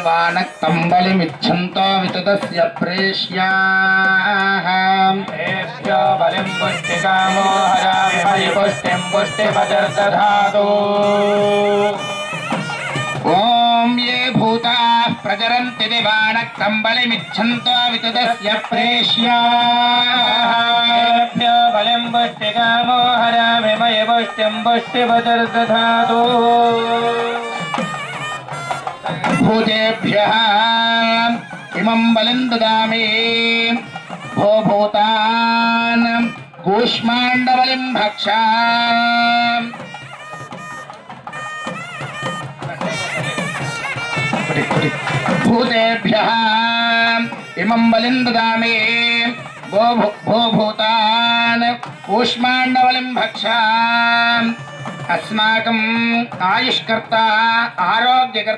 देवानक्तं बलिमिच्छन्तो विततस्य प्रेष्याः एष्यो बलिं पुष्टिकामो हरामि मयि पुष्टिं पुष्टिमजर्दधातु ॐ ये भूताः प्रचरन्ति देवानक्तं बलिमिच्छन्तो विततस्य प्रेष्याः बलिं पुष्टिकामो हरामि मयि पुष्टिं पुष्टिमजर्दधातु भूतेभ्यः इमं बलिं ददामि भो भूतान् कूष्माण्डबलिं भक्षा भूतेभ्यः इमं बलिं ददामि भो भूतान् कूष्माण्डबलिं भक्षा अस्माकम् आयुष्कर्ता आरोग्यकर्ता